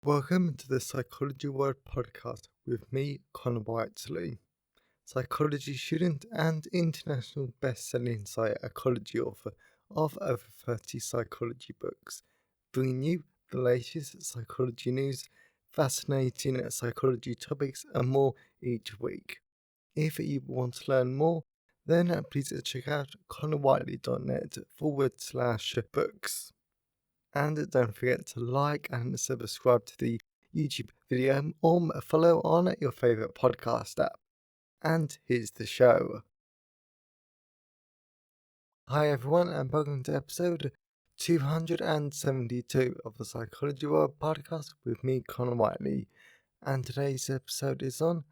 Welcome to the Psychology World podcast with me, Connor Whiteley, psychology student and international best-selling psychology author of over 30 psychology books, bringing you the latest psychology news, fascinating psychology topics, and more each week. If you want to learn more, then please check out connorwhiteley.net/books. And don't forget to like and subscribe to the YouTube video or follow on your favourite podcast app. And here's the show. Hi everyone, and welcome to episode 272 of the Psychology World podcast with me, Connor Whiteley. And today's episode is on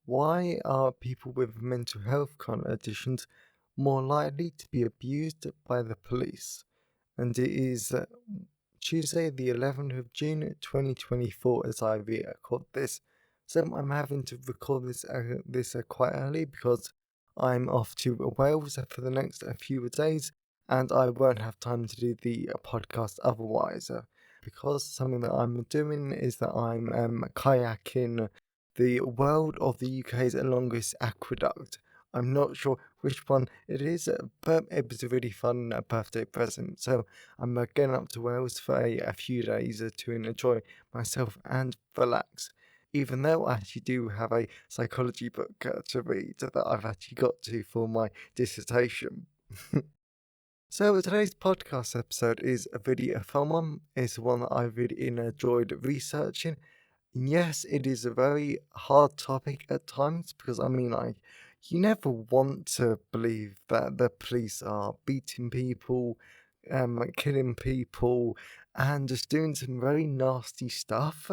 why are people with mental health conditions more likely to be abused by the police? And it is Tuesday, the 11th of June, 2024, as I record this. So I'm having to record this quite early because I'm off to Wales for the next few days, and I won't have time to do the podcast otherwise. Because something that I'm doing is that I'm kayaking the world of the UK's longest aqueduct. I'm not sure which one it is, but it was a really fun birthday present. So I'm going up to Wales for a few days to enjoy myself and relax. Even though I actually do have a psychology book to read that I've actually got to for my dissertation. So today's podcast episode is a really fun one. It's one that I really enjoyed researching. Yes, it is a very hard topic at times because you never want to believe that the police are beating people, killing people, and just doing some very nasty stuff.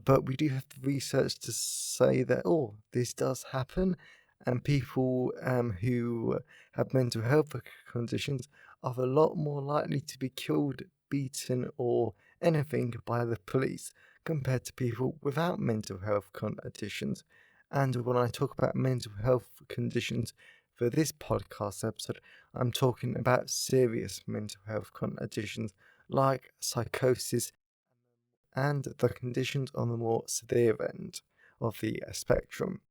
But we do have the research to say that, this does happen, and people who have mental health conditions are a lot more likely to be killed, beaten, or anything by the police compared to people without mental health conditions. And when I talk about mental health conditions for this podcast episode, I'm talking about serious mental health conditions like psychosis and the conditions on the more severe end of the spectrum.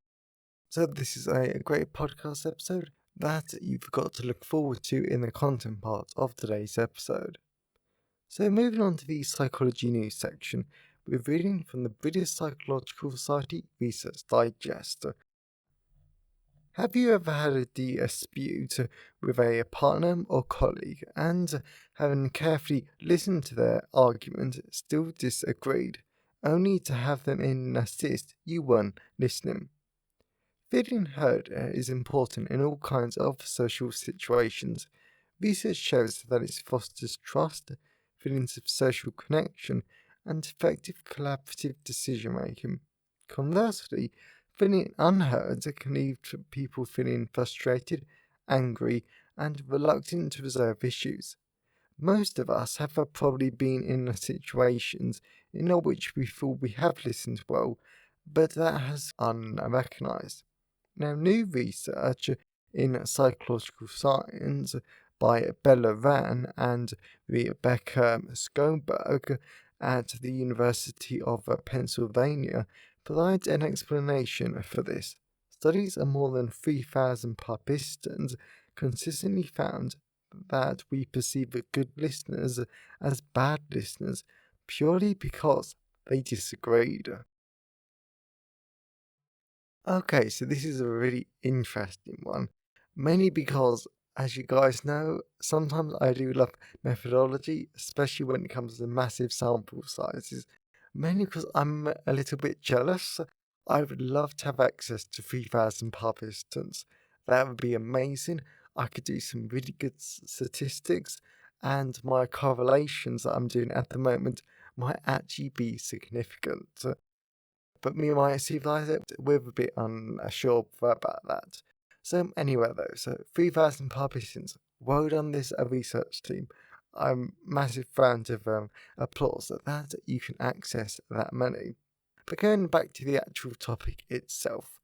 So this is a great podcast episode that you've got to look forward to in the content part of today's episode. So moving on to the psychology news section, we're reading from the British Psychological Society Research Digest. Have you ever had a dispute with a partner or colleague and, having carefully listened to their argument, still disagreed, only to have them insist you weren't listening? Feeling heard is important in all kinds of social situations. Research shows that it fosters trust, feelings of social connection, and effective collaborative decision making. Conversely, feeling unheard can lead to people feeling frustrated, angry, and reluctant to resolve issues. Most of us have probably been in situations in which we feel we have listened well, but that has unrecognized. Now, new research in psychological science by Bella Ran and Rebecca Skolberg at the University of Pennsylvania provides an explanation for this. Studies of more than 3,000 participants consistently found that we perceive good listeners as bad listeners purely because they disagreed. Okay, so this is a really interesting one, mainly because, as you guys know, sometimes I do love methodology, especially when it comes to massive sample sizes, mainly because I'm a little bit jealous. I would love to have access to 3,000 participants. That would be amazing. I could do some really good statistics, and my correlations that I'm doing at the moment might actually be significant. But me and my supervisor, we're a bit unsure about that. So anyway though, so 3,000 participants. Well done this research team. I'm massive fan of applause that you can access that many. But going back to the actual topic itself,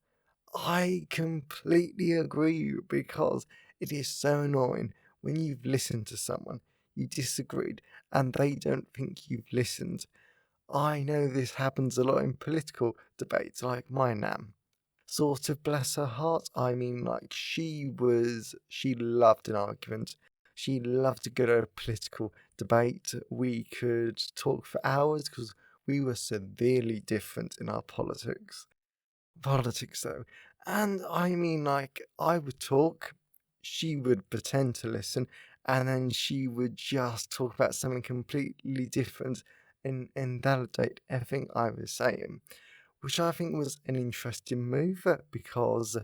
I completely agree because it is so annoying when you've listened to someone, you disagreed, and they don't think you've listened. I know this happens a lot in political debates, like my Nan. Sort of bless her heart. I mean, like, she loved an argument. She loved a good old political debate. We could talk for hours because we were severely different in our politics though. And I mean, like, I would talk, she would pretend to listen, and then she would just talk about something completely different and invalidate everything I was saying, which I think was an interesting move because,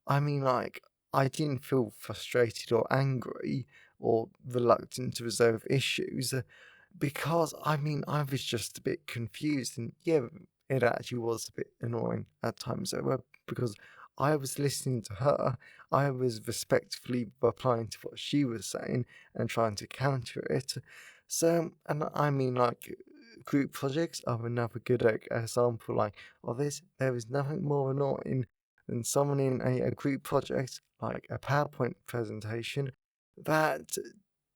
I mean, like, I didn't feel frustrated or angry or reluctant to resolve issues because, I mean, I was just a bit confused, and yeah, it actually was a bit annoying at times because I was listening to her, I was respectfully replying to what she was saying and trying to counter it. So, and I mean, like, group projects are another good example, like, of this. There is nothing more annoying than someone in a group project, like a PowerPoint presentation, that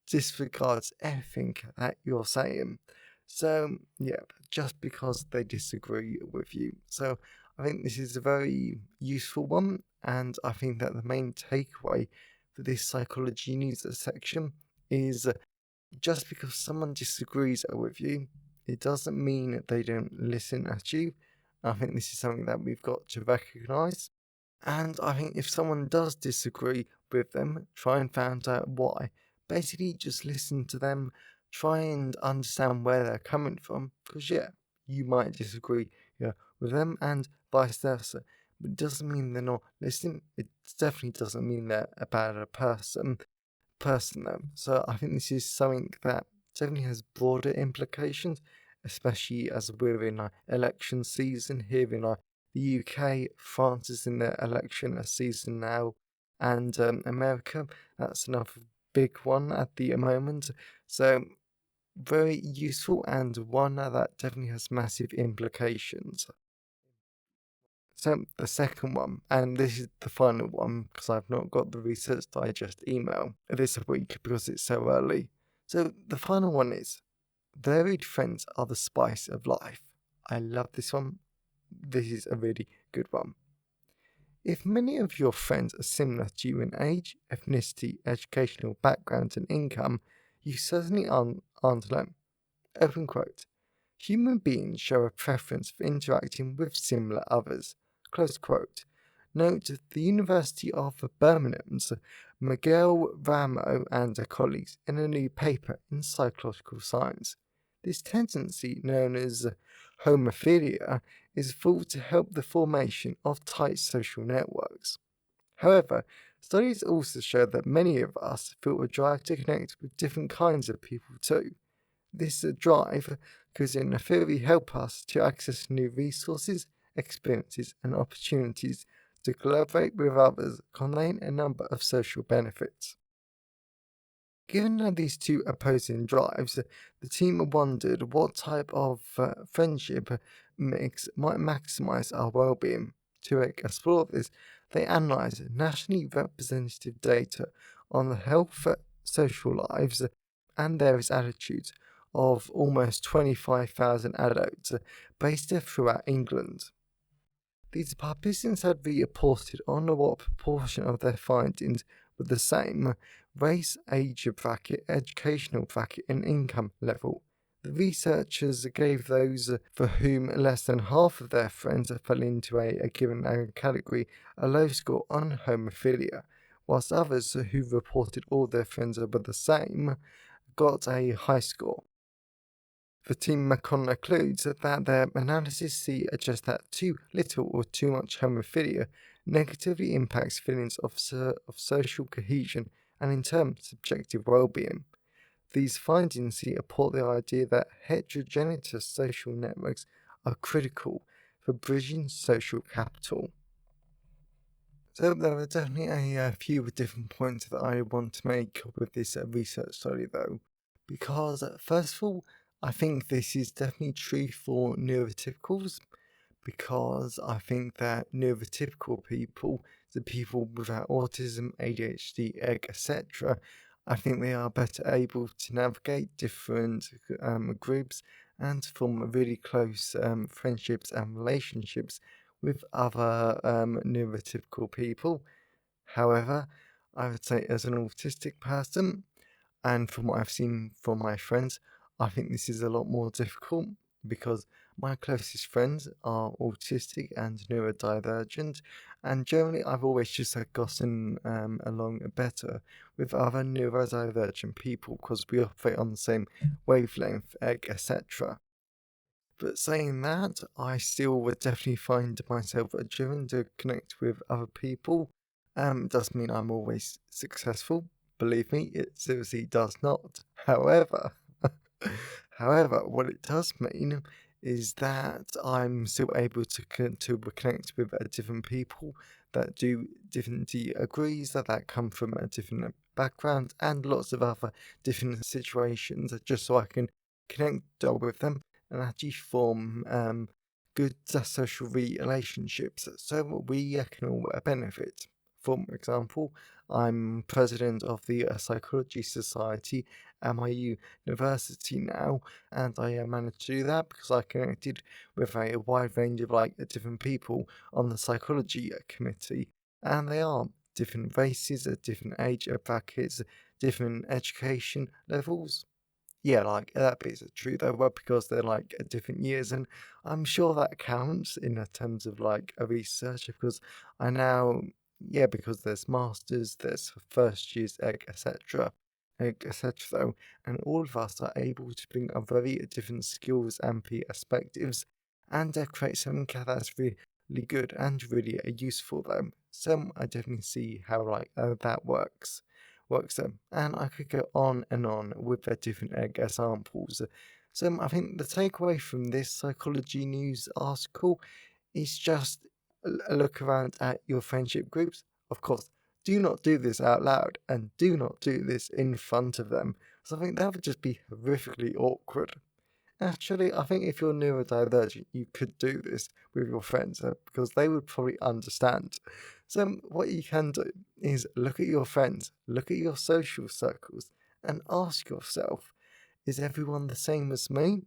disregards everything that you're saying. So, yeah, just because they disagree with you. So, I think this is a very useful one, and I think that the main takeaway for this psychology news section is just because someone disagrees with you, it doesn't mean that they don't listen at you. I think this is something that we've got to recognize. And I think if someone does disagree with them, try and find out why. Basically, just listen to them, try and understand where they're coming from. Because, yeah, you might disagree, yeah, with them and vice versa. But it doesn't mean they're not listening. It definitely doesn't mean they're a bad person though. So I think this is something that definitely has broader implications, especially as we're in election season here in the UK. France is in their election season now, and America, that's another big one at the moment. So very useful and one that definitely has massive implications. So the second one, and this is the final one because I've not got the Research Digest email this week because it's so early. So the final one is varied friends are the spice of life. I love this one. This is a really good one. If many of your friends are similar to you in age, ethnicity, educational background, and income, you certainly aren't alone. Open quote. Human beings show a preference for interacting with similar others. Close quote. Note the University of Birmingham's Miguel Ramo and her colleagues in a new paper in Psychological Science. This tendency, known as homophilia, is thought to help the formation of tight social networks. However, studies also show that many of us feel a drive to connect with different kinds of people too. This drive could in theory help us to access new resources, experiences, and opportunities to collaborate with others, contain a number of social benefits. Given these two opposing drives, the team wondered what type of friendship mix might maximize our well-being. To explore this, they analysed nationally representative data on the health, social lives, and various attitudes of almost 25,000 adults based throughout England. These participants had reported on what proportion of their findings were the same race, age bracket, educational bracket, and income level. The researchers gave those for whom less than half of their friends fell into a given category a low score on homophilia, whilst others who reported all their friends were the same got a high score. The team concludes that their analysis see just that too little or too much homophilia negatively impacts feelings of social cohesion and in turn subjective well-being. These findings support the idea that heterogeneous social networks are critical for bridging social capital. So there are definitely a few different points that I want to make with this research study though, because first of all, I think this is definitely true for neurotypicals, because I think that neurotypical people, the people without autism, ADHD, etc., I think they are better able to navigate different groups and form really close friendships and relationships with other neurotypical people. However, I would say as an autistic person, and from what I've seen from my friends, I think this is a lot more difficult because my closest friends are autistic and neurodivergent, and generally I've always just gotten along better with other neurodivergent people because we operate on the same wavelength, etc. But saying that, I still would definitely find myself driven to connect with other people. Doesn't mean I'm always successful. Believe me, it seriously does not. However, what it does mean is that I'm still able to connect with different people that do different agrees that come from a different background and lots of other different situations, just so I can connect with them and actually form good social relationships so we can all benefit. For example, I'm president of the Psychology Society at my university now, and I managed to do that because I connected with a wide range of different people on the psychology committee, and they are different races, different age brackets, different education levels. Yeah, that bit's true though, well, because they're at different years, and I'm sure that counts in terms of a research because I now, yeah, because there's masters, there's first years, etc., etc. Though, and all of us are able to bring a very different skills and perspectives, and create something that's really good and really useful. Though, so I definitely see how that works them. And I could go on and on with their different examples. So I think the takeaway from this psychology news article is just a look around at your friendship groups. Of course, do not do this out loud and do not do this in front of them. So I think that would just be horrifically awkward. Actually, I think if you're neurodivergent, you could do this with your friends because they would probably understand. So, what you can do is look at your friends, look at your social circles, and ask yourself, is everyone the same as me?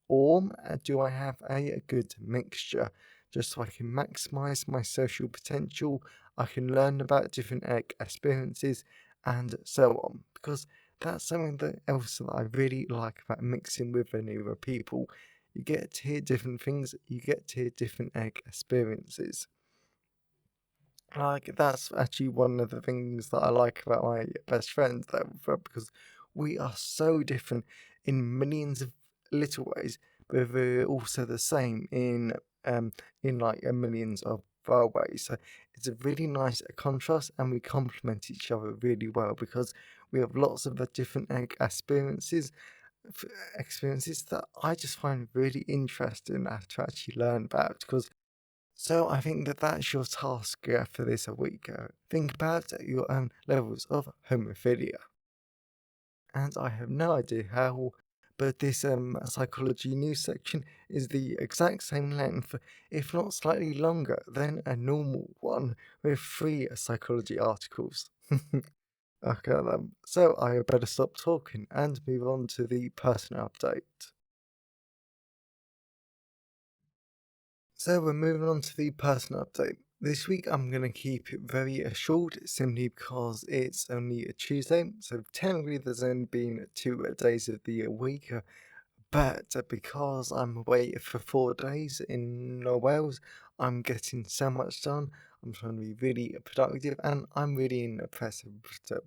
Or do I have a good mixture just so I can maximize my social potential? I can learn about different experiences and so on. Because that's something else that I really like about mixing with the newer people. You get to hear different things, you get to hear different experiences. That's actually one of the things that I like about my best friend, though, because we are so different in millions of little ways, but we're also the same in millions of far ways. So it's a really nice contrast, and we complement each other really well because we have lots of different f- experiences that I just find really interesting to actually learn about because so I think that's your task for this week. Think about your own levels of homophilia. And I have no idea how, but this psychology news section is the exact same length, if not slightly longer than a normal one, with 3 psychology articles. Okay then. So I better stop talking and move on to the personal update. So we're moving on to the personal update. This week I'm going to keep it very short simply because it's only a Tuesday. So technically there's only been 2 days of the week. But because I'm away for 4 days in Wales, I'm getting so much done. I'm trying to be really productive, and I'm really impressed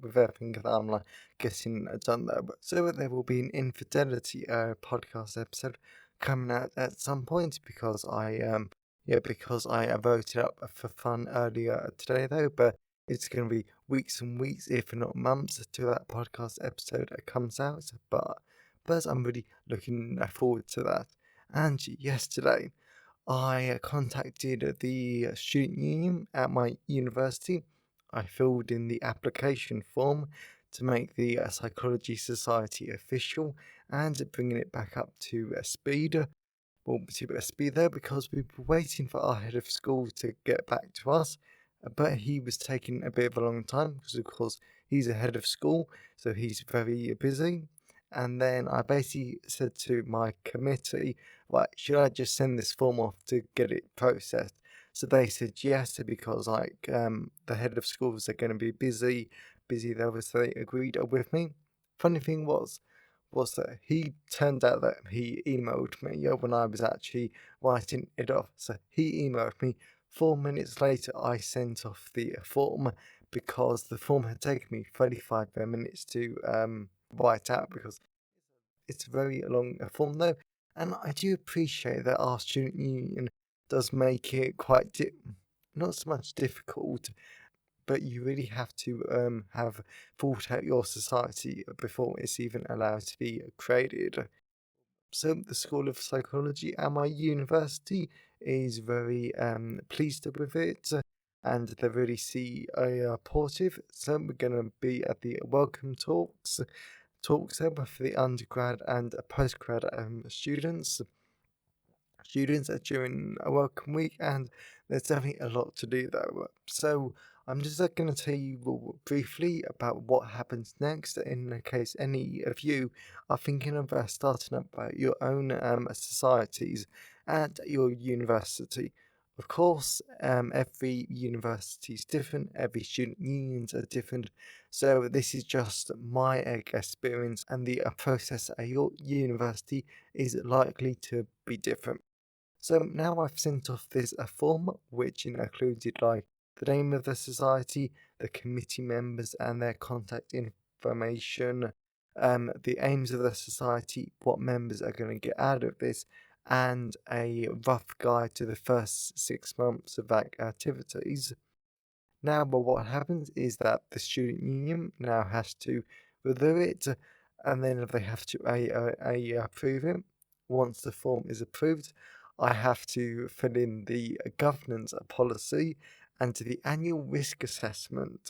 with everything that I'm getting done there. So there will be an infidelity podcast episode coming out at some point because I voted up for fun earlier today though, but it's going to be weeks and weeks, if not months, till that podcast episode comes out. But I'm really looking forward to that. And yesterday, I contacted the student union at my university. I filled in the application form to make the Psychology Society official and bringing it back up to speed. Well, to speed there because we were waiting for our head of school to get back to us, but he was taking a bit of a long time because, of course, he's a head of school, so he's very busy And then I basically said to my committee, right, should I just send this form off to get it processed? So they said yes, because the head of schools are going to be busy there, so they agreed with me. Funny thing was that he turned out that he emailed me when I was actually writing it off. So he emailed me. 4 minutes later, I sent off the form because the form had taken me 35 minutes to write out because it's a very long form though. And I do appreciate that our student union does make it quite not so much difficult, but you really have to have thought out your society before it's even allowed to be created. So the School of Psychology at my university is very pleased with it, and they really see a positive. So we're going to be at the welcome talks for the undergrad and postgrad students during a welcome week, and there's definitely a lot to do though. So I'm just going to tell you briefly about what happens next in case any of you are thinking of starting up your own societies at your university. Of course, every university is different, every student unions are different, so this is just my experience, and the process at your university is likely to be different. So now I've sent off this a form which included like the name of the society, the committee members and their contact information, the aims of the society, what members are going to get out of this, and a rough guide to the first 6 months of activities. Now, but what happens is that the student union now has to review it, and then they have to approve it. Once the form is approved, I have to fill in the governance policy and the annual risk assessment.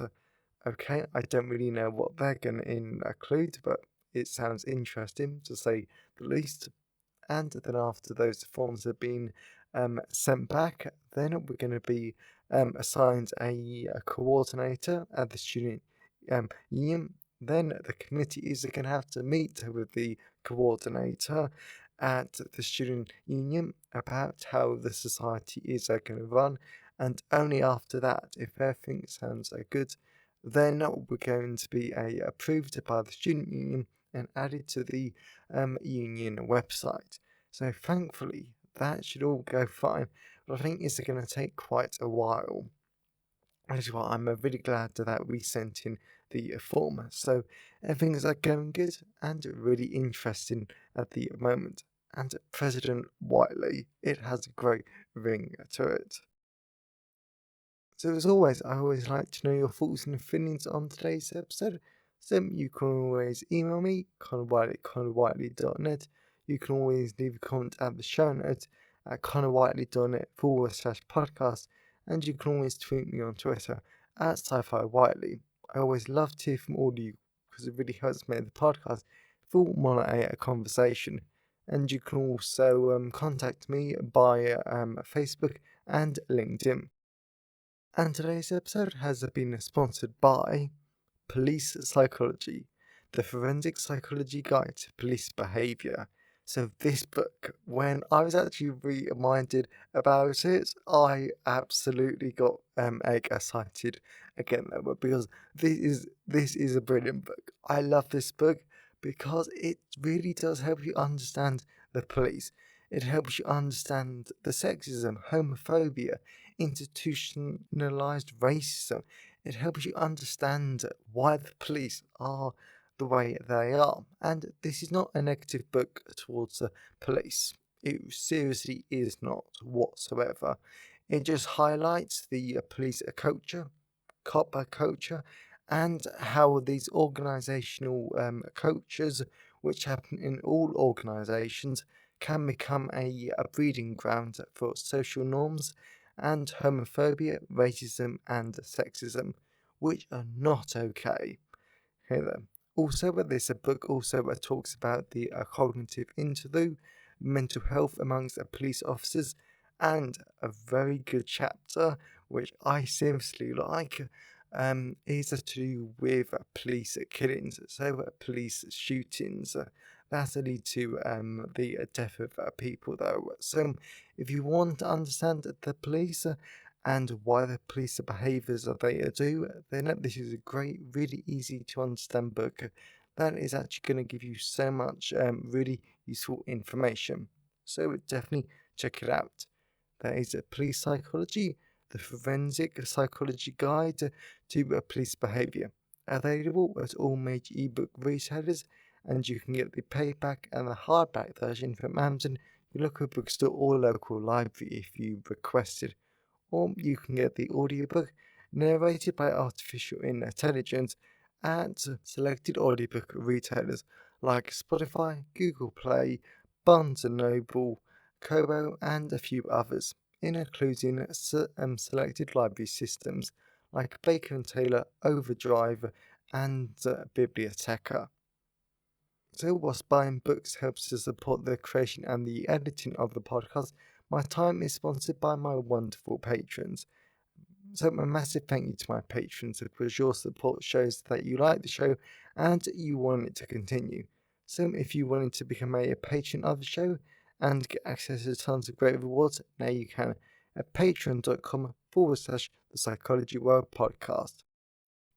Okay, I don't really know what they're going to include, but it sounds interesting to say the least. And then after those forms have been sent back, then we're going to be assigned a coordinator at the student union. Then the committee is going to have to meet with the coordinator at the student union about how the society is going to run, and only after that, if everything sounds good, then we're going to be approved by the student union and added to the union website. So thankfully, that should all go fine, but I think it's going to take quite a while. Which is why I'm really glad that we sent in the form. So everything's going good and really interesting at the moment. And President Whiteley, it has a great ring to it. So as always, I always like to know your thoughts and feelings on today's episode. So you can always email me, connorwhiteley@connorwhiteley.net. You can always leave a comment at the show notes at connorwhiteley.net/podcast. And you can always tweet me on Twitter at sci-fi whiteley. I always love to hear from all of you because it really helps make the podcast feel more like a conversation. And you can also contact me by Facebook and LinkedIn. And today's episode has been sponsored by Police Psychology, the Forensic Psychology Guide to Police Behaviour. So this book, when I was actually reminded about it, I absolutely got excited again though, because this is a brilliant book. I love this book because it really does help you understand the police. It helps you understand the sexism, homophobia, institutionalized racism. It helps you understand why the police are the way they are. And this is not a negative book towards the police. It seriously is not whatsoever. It just highlights the police culture, cop culture, and how these organizational cultures, which happen in all organizations, can become a breeding ground for social norms and homophobia, racism, and sexism, which are not okay. Okay then. Also, this book also talks about the cognitive interview, mental health amongst police officers, and a very good chapter which I seriously like is to do with police killings, so police shootings. That lead to the death of people, though. So, if you want to understand the police and why the police behave as they do, then this is a great, really easy to understand book that is actually going to give you so much really useful information. So, definitely check it out. There is a police psychology, the forensic psychology guide to police behaviour, available at all major ebook retailers, and you can get the paperback and the hardback version from Amazon, your local bookstore or local library if you request it, or you can get the audiobook narrated by artificial intelligence at selected audiobook retailers like Spotify, Google Play, Barnes& Noble, Kobo, and a few others, including selected library systems like Baker& Taylor, Overdrive, and Biblioteca. So, whilst buying books helps to support the creation and the editing of the podcast, my time is sponsored by my wonderful patrons. So, a massive thank you to my patrons because your support shows that you like the show and you want it to continue. So, if you wanted to become a patron of the show and get access to tons of great rewards, now you can at patreon.com/the Psychology World Podcast.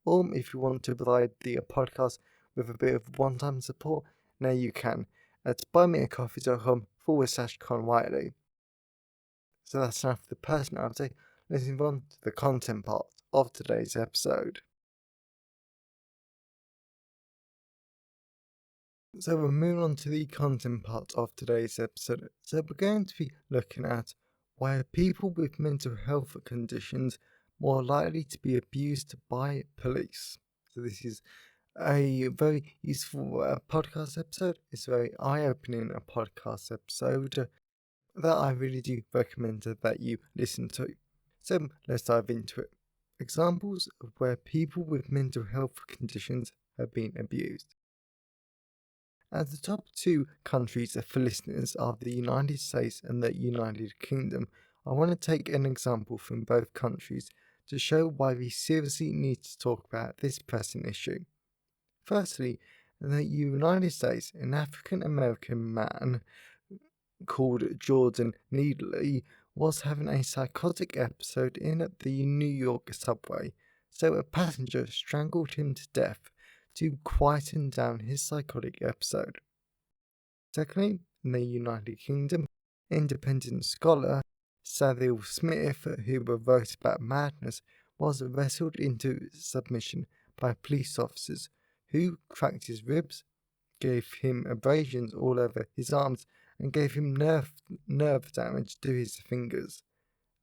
Or if you want to provide the podcast with a bit of one-time support, now you can at buymeacoffee.com/Con Whiteley. So that's enough for the personal update. Let's move on to the content part of today's episode. So we're moving on to the content part of today's episode. So we're going to be looking at why are people with mental health conditions more likely to be abused by police. So this is a very useful podcast episode. It's a very eye-opening podcast episode that I really do recommend that you listen to. So let's dive into it. Examples of where people with mental health conditions have been abused. As the top two countries for listeners are the United States and the United Kingdom, I want to take an example from both countries to show why we seriously need to talk about this pressing issue. Firstly, in the United States, an African American man called Jordan Needley was having a psychotic episode in the New York subway, so a passenger strangled him to death to quieten down his psychotic episode. Secondly, in the United Kingdom, independent scholar Samuel Smith, who wrote about madness, was wrestled into submission by police officers who cracked his ribs, gave him abrasions all over his arms, and gave him nerve damage to his fingers.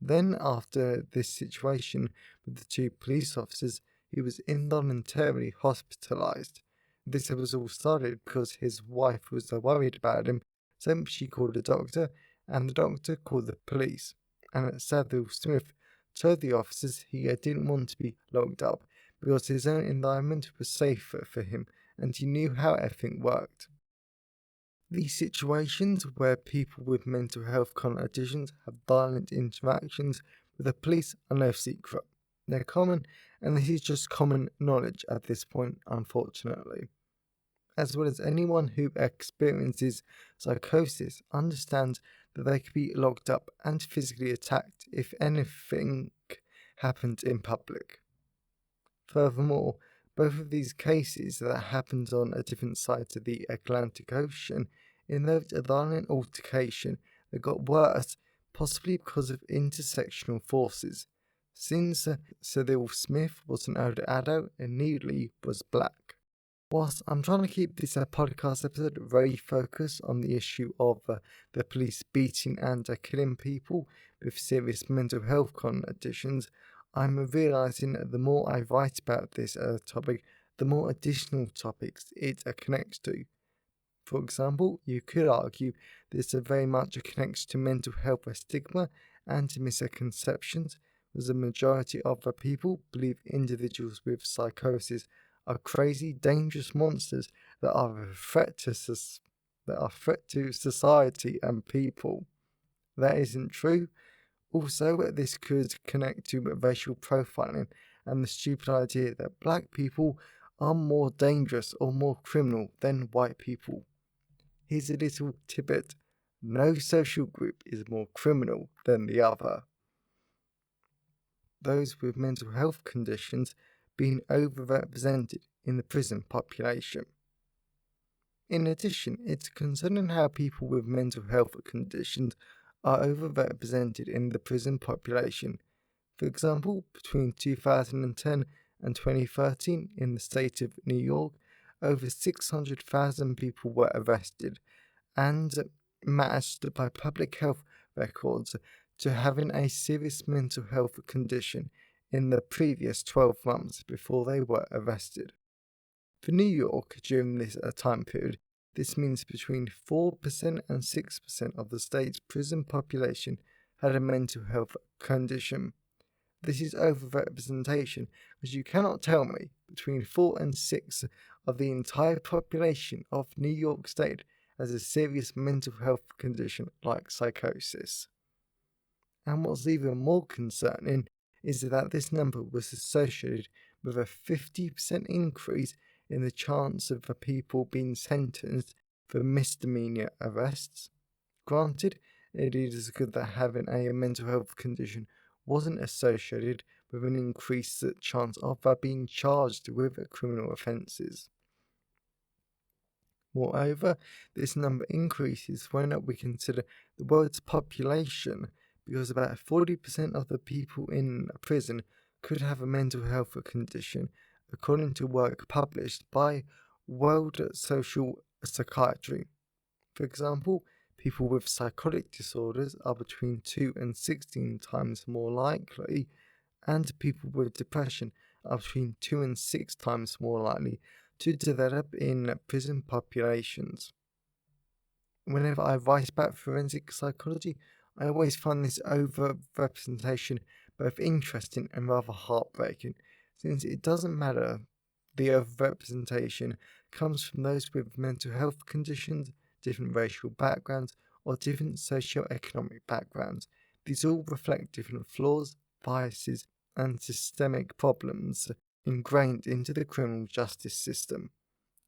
Then, after this situation with the two police officers, he was involuntarily hospitalized. This was all started because his wife was worried about him, so she called a doctor, and the doctor called the police. And Samuel Smith told the officers he didn't want to be locked up because his own environment was safer for him, and he knew how everything worked. These situations where people with mental health conditions have violent interactions with the police are no secret. They're common, and this is just common knowledge at this point, unfortunately. As well as anyone who experiences psychosis understands that they could be locked up and physically attacked if anything happened in public. Furthermore, both of these cases that happened on a different side of the Atlantic Ocean involved a violent altercation that got worse, possibly because of intersectional forces, since Samuel Smith was an older adult and Needley was black. Whilst I'm trying to keep this podcast episode very focused on the issue of the police beating and killing people with serious mental health conditions, I'm realizing that the more I write about this topic, the more additional topics it connects to. For example, you could argue this very much connects to mental health stigma and misconceptions, as the majority of the people believe individuals with psychosis are crazy, dangerous monsters that are a threat to society and people. That isn't true. Also, this could connect to racial profiling, and the stupid idea that black people are more dangerous or more criminal than white people. Here's a little tidbit: no social group is more criminal than the other. Those with mental health conditions being overrepresented in the prison population. In addition, it's concerning how people with mental health conditions are overrepresented in the prison population. For example, between 2010 and 2013 in the state of New York, over 600,000 people were arrested and matched by public health records to having a serious mental health condition in the previous 12 months before they were arrested. For New York, during this time period, this means between 4% and 6% of the state's prison population had a mental health condition. This is overrepresentation, as you cannot tell me between 4 and 6 of the entire population of New York State has a serious mental health condition like psychosis. And what's even more concerning is that this number was associated with a 50% increase in the chance of the people being sentenced for misdemeanor arrests. Granted, it is good that having a mental health condition wasn't associated with an increased chance of being charged with criminal offences. Moreover, this number increases when we consider the world's population, because about 40% of the people in prison could have a mental health condition, according to work published by World Social Psychiatry. For example, people with psychotic disorders are between 2 and 16 times more likely, and people with depression are between 2 and 6 times more likely to develop in prison populations. Whenever I write about forensic psychology, I always find this overrepresentation both interesting and rather heartbreaking, since it doesn't matter the overrepresentation comes from those with mental health conditions, different racial backgrounds, or different socio-economic backgrounds. These all reflect different flaws, biases, and systemic problems ingrained into the criminal justice system.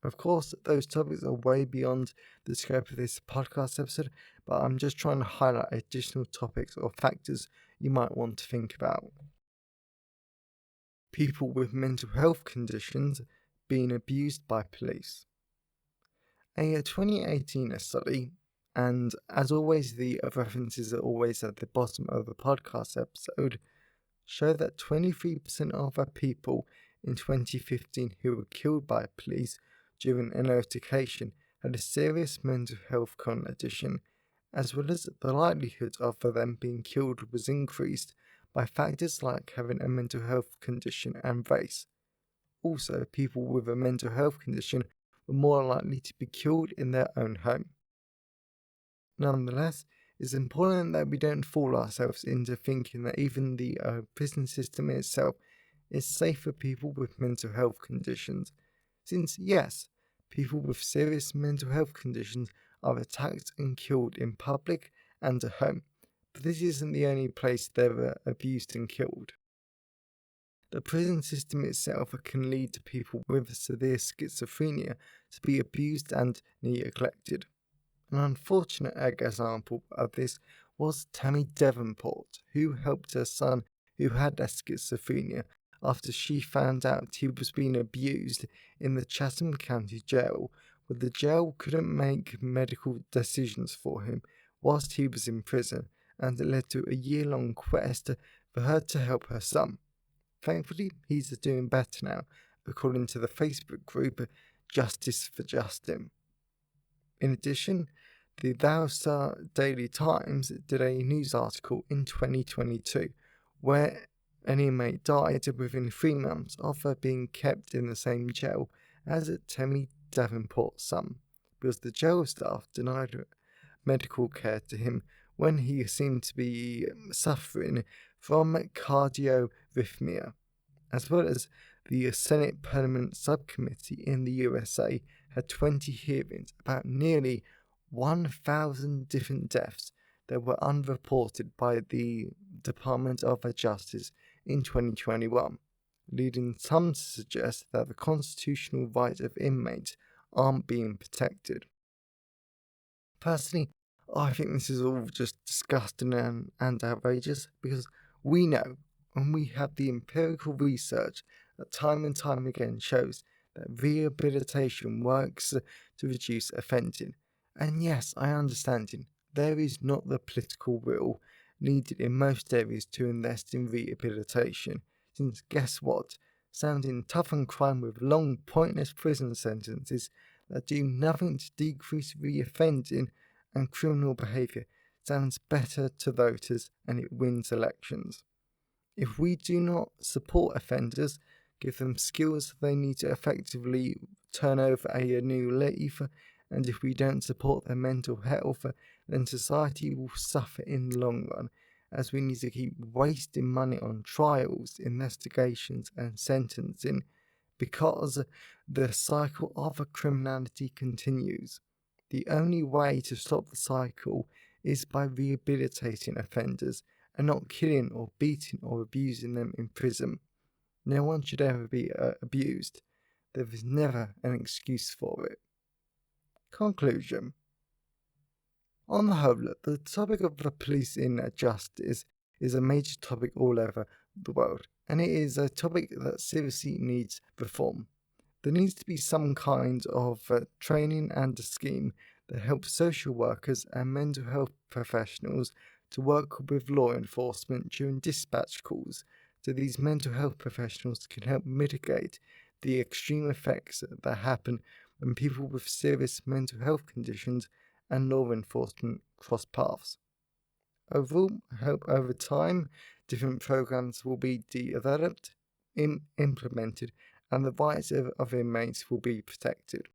Of course, those topics are way beyond the scope of this podcast episode, but I'm just trying to highlight additional topics or factors you might want to think about. People with mental health conditions being abused by police. A 2018 study, and as always, the references are always at the bottom of the podcast episode, show that 23% of people in 2015 who were killed by police during an altercation had a serious mental health condition, as well as the likelihood of them being killed was increased by factors like having a mental health condition and race. Also, people with a mental health condition were more likely to be killed in their own home. Nonetheless, it's important that we don't fool ourselves into thinking that even the prison system itself is safe for people with mental health conditions, since yes, people with serious mental health conditions are attacked and killed in public and at home, but this isn't the only place they're abused and killed. The prison system itself can lead people with severe schizophrenia to be abused and neglected. An unfortunate example of this was Tammy Davenport, who helped her son who had schizophrenia after she found out he was being abused in the Chatham County Jail, where the jail couldn't make medical decisions for him whilst he was in prison, and it led to a year-long quest for her to help her son. Thankfully, he's doing better now, according to the Facebook group Justice for Justin. In addition, the Dallas Daily Times did a news article in 2022 where an inmate died within 3 months of being kept in the same jail as Tammy Davenport's son, because the jail staff denied medical care to him when he seemed to be suffering from cardiorhythmia, as well as the Senate Permanent Subcommittee in the USA had 20 hearings about nearly 1,000 different deaths that were unreported by the Department of Justice in 2021. leading some to suggest that the constitutional rights of inmates aren't being protected. Personally, I think this is all just disgusting and outrageous because we know and we have the empirical research that time and time again shows that rehabilitation works to reduce offending. And yes, I understand there is not the political will needed in most areas to invest in rehabilitation, since guess what? Sounding tough on crime with long, pointless prison sentences that do nothing to decrease reoffending and criminal behaviour sounds better to voters and it wins elections. If we do not support offenders, give them skills they need to effectively turn over a new leaf, and if we don't support their mental health, then society will suffer in the long run, as we need to keep wasting money on trials, investigations, and sentencing because the cycle of criminality continues. The only way to stop the cycle is by rehabilitating offenders and not killing or beating or abusing them in prison. No one should ever be abused. There is never an excuse for it. Conclusion. On the whole, the topic of the police in justice is a major topic all over the world, and it is a topic that seriously needs reform. There needs to be some kind of training and a scheme that helps social workers and mental health professionals to work with law enforcement during dispatch calls, so these mental health professionals can help mitigate the extreme effects that happen when people with serious mental health conditions and law enforcement cross paths. Overall, I hope over time different programs will be developed, implemented, and the rights of inmates will be protected.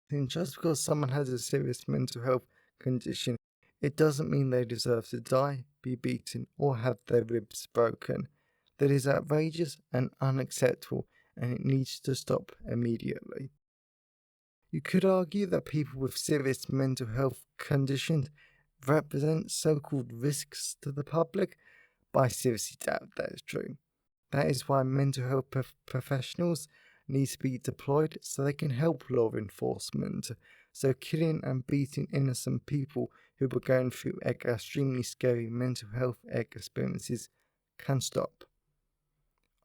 And just because someone has a serious mental health condition, it doesn't mean they deserve to die, be beaten, or have their ribs broken. That is outrageous and unacceptable, and it needs to stop immediately. You could argue that people with serious mental health conditions represent so-called risks to the public, but I seriously doubt that is true. That is why mental health professionals need to be deployed so they can help law enforcement, so killing and beating innocent people who are going through extremely scary mental health experiences can stop.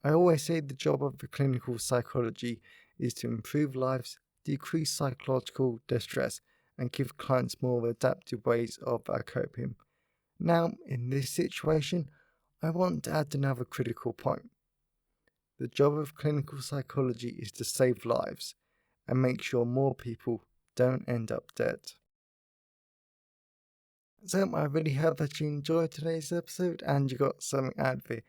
I always say the job of the clinical psychology is to improve lives, decrease psychological distress, and give clients more adaptive ways of coping. Now, in this situation, I want to add another critical point. The job of clinical psychology is to save lives and make sure more people don't end up dead. So I really hope that you enjoyed today's episode and you got something out of it.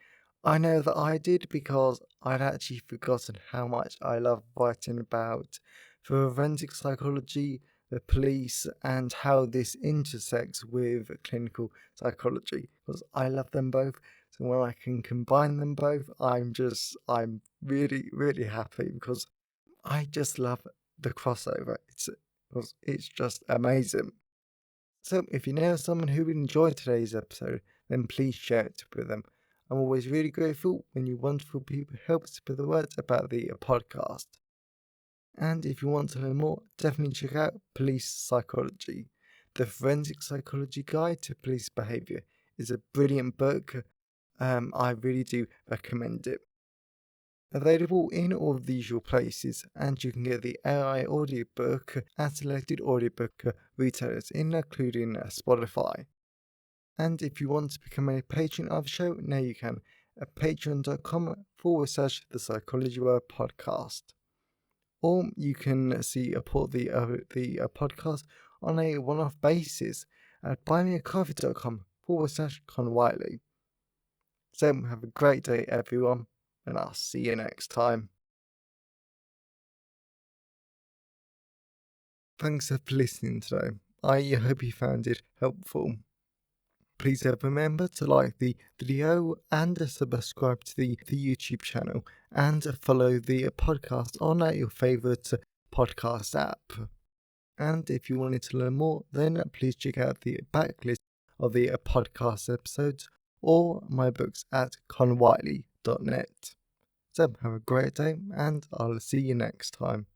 I know that I did because I'd actually forgotten how much I love writing about forensic psychology, the police, and how this intersects with clinical psychology because I love them both. So when I can combine them both, I'm really, really happy because I just love the crossover. It's just amazing. So if you know someone who enjoyed today's episode, then please share it with them. I'm always really grateful when you wonderful people help spread the word about the podcast. And if you want to learn more, definitely check out Police Psychology. The Forensic Psychology Guide to Police Behaviour is a brilliant book. I really do recommend it. Available in all of the usual places, and you can get the AI audiobook at selected audiobook retailers, including Spotify. And if you want to become a patron of the show, now you can at patreon.com/The Psychology Word Podcast. Or you can support the podcast on a one-off basis at buymeacoffee.com/Con Whiteley. So have a great day, everyone, and I'll see you next time. Thanks for listening today. I hope you found it helpful. Please remember to like the video and subscribe to the YouTube channel and follow the podcast on your favourite podcast app. And if you wanted to learn more, then please check out the backlist of the podcast episodes or my books at conwhiteley.com. podcast.net. So have a great day, and I'll see you next time.